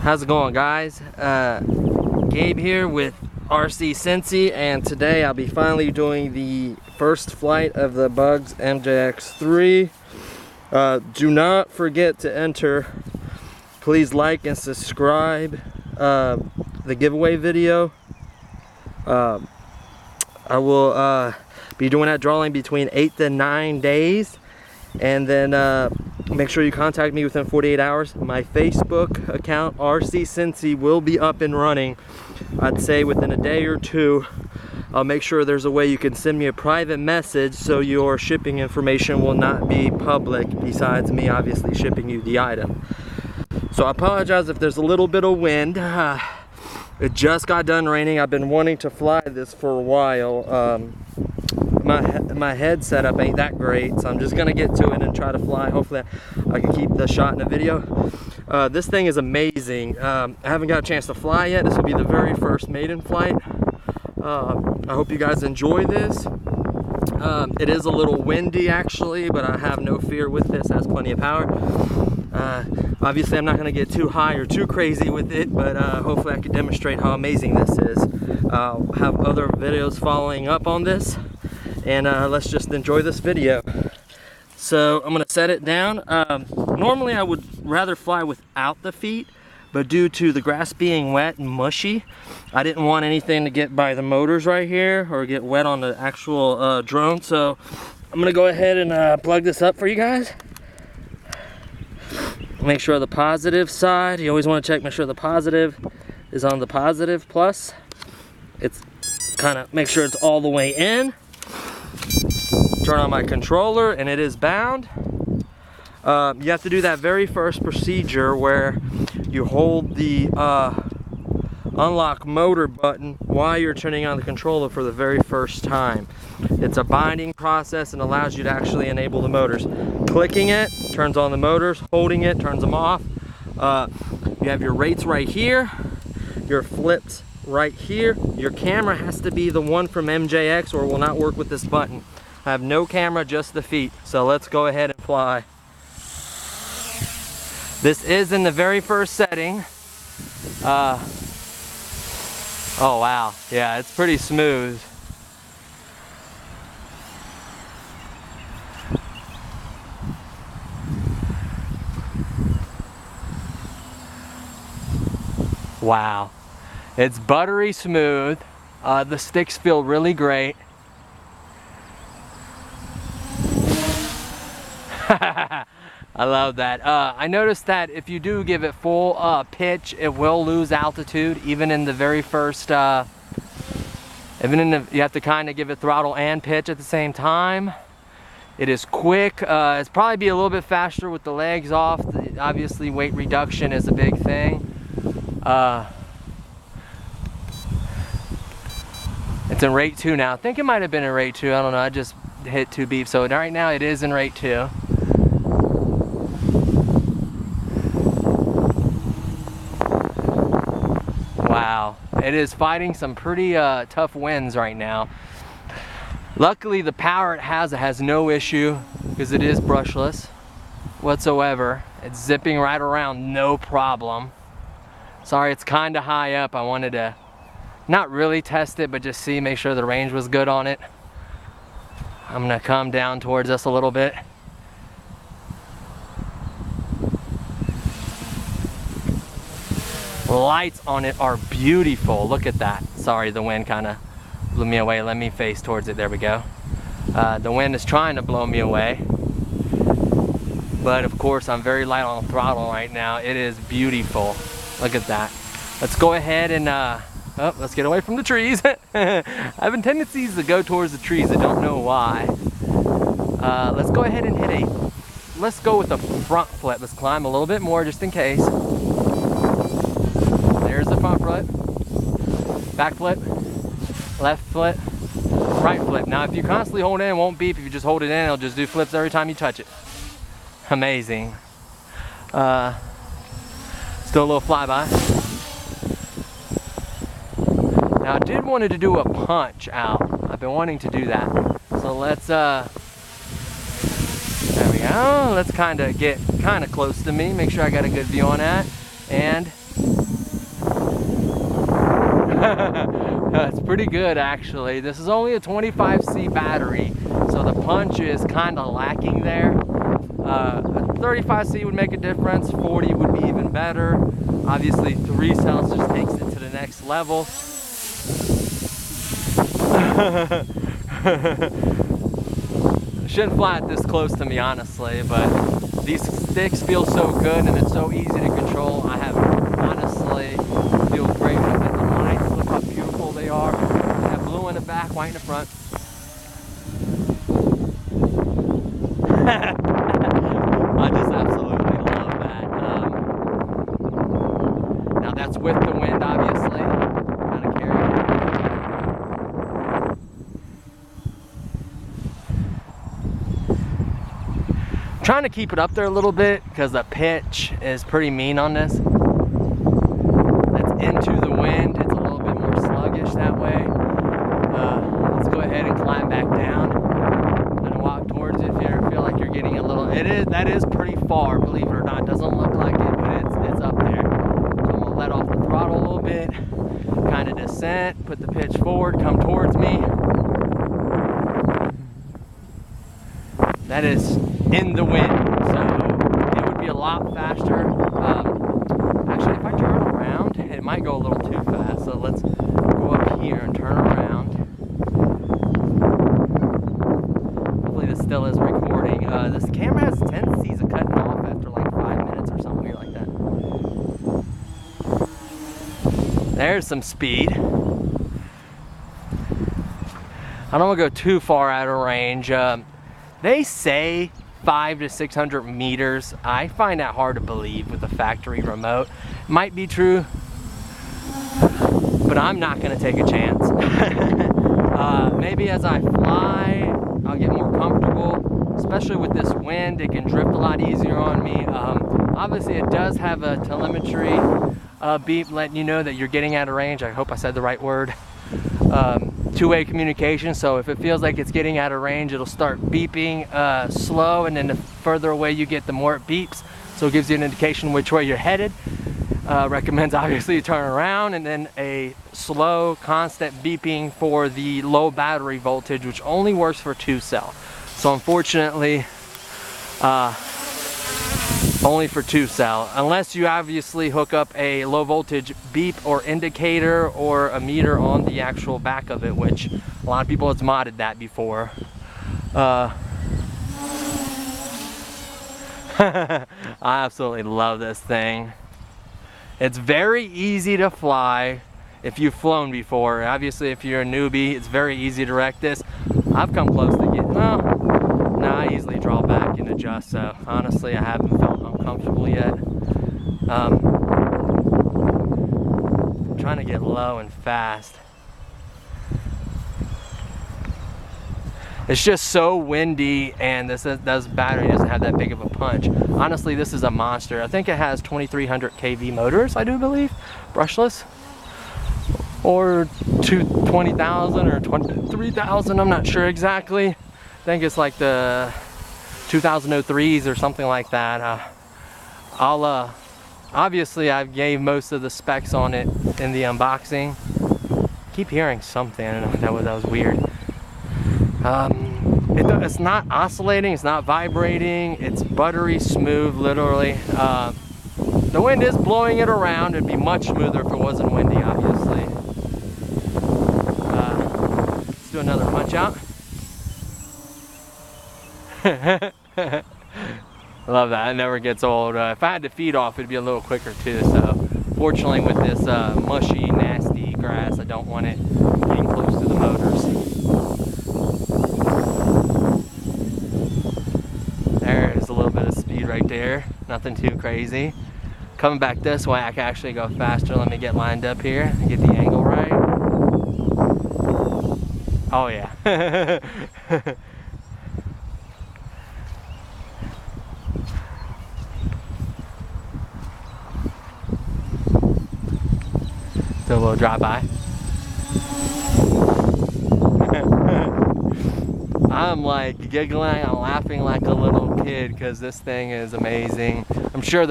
How's it going, guys? Gabe here with RC Cincy, and today I'll be finally doing the first flight of the Bugs MJX 3. Do not forget to enter. Please like and subscribe the giveaway video. I will be doing that drawing between 8 to 9 days, and then make sure you contact me within 48 hours. My Facebook account, RC Cincy, will be up and running. I'd say within a day or two. I'll make sure there's a way you can send me a private message so your shipping information will not be public, besides me obviously shipping you the item. So I apologize if there's a little bit of wind. It just got done raining. I've been wanting to fly this for a while. My head setup ain't that great, so I'm just gonna get to it and try to fly. Hopefully I can keep the shot in the video. This thing is amazing. I haven't got a chance to fly yet. This will be the very first maiden flight. I hope you guys enjoy this. It is a little windy actually, but I have no fear with this. It has plenty of power. Obviously I'm not going to get too high or too crazy with it, but hopefully I can demonstrate how amazing this is. I'll have other videos following up on this, and let's just enjoy this video. So I'm going to set it down. Normally I would rather fly without the feet, but due to the grass being wet and mushy, I didn't want anything to get by the motors right here or get wet on the actual drone. So I'm going to go ahead and plug this up for you guys. Make sure the positive side, you always want to check, make sure the positive is on the positive plus. It's kind of, make sure it's all the way in. Turn on my controller and it is bound. You have to do that very first procedure where you hold the unlock motor button while you're turning on the controller for the very first time. It's a binding process and allows you to actually enable the motors. Clicking it turns on the motors, holding it turns them off. You have your rates right here, your flips right here. Your camera has to be the one from MJX or it will not work with this button. I have no camera, just the feet. So let's go ahead and fly. This is in the very first setting. Oh wow, yeah, it's pretty smooth. Wow, it's buttery smooth. The sticks feel really great. I love that. I noticed that if you do give it full pitch, it will lose altitude, even in the very first, you have to kind of give it throttle and pitch at the same time. It is quick. It's probably be a little bit faster with the legs off. Obviously weight reduction is a big thing. It's in rate 2 now. I think it might have been in rate 2. I don't know. I just hit 2 beeps. So right now it is in rate 2. Wow, it is fighting some pretty tough winds right now. Luckily the power it has no issue because it is brushless whatsoever. It's zipping right around, no problem. Sorry, it's kind of high up. I wanted to not really test it, but just see, make sure the range was good on it. I'm gonna come down towards us a little bit. Lights on it are beautiful. Look at that. Sorry, the wind kind of blew me away. Let me face towards it. There we go. The wind is trying to blow me away, but of course I'm very light on the throttle right now. It is beautiful. Look at that. Let's go ahead and let's get away from the trees. I have a tendency to go towards the trees. I don't know why. Let's go ahead and let's go with the front flip. Let's climb a little bit more just in case. There's the front flip, back flip, left flip, right flip. Now if you constantly hold it in, it won't beep. If you just hold it in, it'll just do flips every time you touch it. Amazing. Still a little flyby. Now I did want to do a punch out. I've been wanting to do that. So let's, there we go. Let's kind of get close to me. Make sure I got a good view on that. And That's pretty good actually. This is only a 25C battery, so the punch is kind of lacking there. A 35C would make a difference, 40 would be even better. Obviously 3 cells just takes it to the next level. Shouldn't fly it this close to me honestly, but these sticks feel so good and it's so easy to control. I have honestly feel great with it. The lights, look how beautiful they are. They have blue in the back, white in the front. I just absolutely love that. Now that's with the wind, obviously. Kind of carrying it. I'm trying to keep it up there a little bit because the pitch is pretty mean on this. That's into the wind. It's a little bit more sluggish that way. Let's go ahead and climb back down and walk towards it if you ever feel like you're getting a little. That is pretty far, believe it or not. It doesn't look like it, but it's up there. So I'm gonna let off the throttle a little bit, kind of descent, put the pitch forward, come towards me. That is in the wind, so it would be a lot faster. Actually, if I turn around, it might go a little too fast. So let's go up here and turn around. Hopefully this still is recording. This camera has tendencies of cutting off after like 5 minutes or something weird like that. There's some speed. I don't want to go too far out of range. They say 500 to 600 meters. I find that hard to believe with the factory remote. Might be true, but I'm not gonna take a chance. Maybe as I fly, I'll get more comfortable, especially with this wind. It can drift a lot easier on me. Obviously it does have a telemetry beep letting you know that you're getting out of range. I hope I said the right word. Two-way communication, so if it feels like it's getting out of range, it'll start beeping slow, and then the further away you get, the more it beeps, so it gives you an indication which way you're headed. Recommends obviously you turn around, and then a slow constant beeping for the low battery voltage, which only works for 2 cell. So unfortunately only for 2 cell, unless you obviously hook up a low voltage beep or indicator or a meter on the actual back of it, which a lot of people have modded that before. I absolutely love this thing. It's very easy to fly if you've flown before. Obviously if you're a newbie, it's very easy to wreck this. I've come close to getting, no, I easily draw back and adjust, so honestly I haven't felt uncomfortable yet. I'm trying to get low and fast. It's just so windy, and this battery doesn't have that big of a punch. Honestly, this is a monster. I think it has 2300 kV motors, I do believe, brushless. Or 20,000 or 23,000, I'm not sure exactly. I think it's like the 2003s or something like that. Obviously I gave most of the specs on it in the unboxing. Keep hearing something, I don't know, that was weird. It's not oscillating, it's not vibrating, it's buttery smooth, literally. The wind is blowing it around. It'd be much smoother if it wasn't windy, obviously. Let's do another punch out. Love that, it never gets old. If I had to feed off, it'd be a little quicker too, so fortunately with this mushy, nasty grass, I don't want it getting close to the motors. There's a little bit of speed right there, nothing too crazy. Coming back this way, I can actually go faster. Let me get lined up here and get the angle right. Oh yeah. So we'll drive by. I'm like giggling, I'm laughing like a little kid because this thing is amazing. I'm sure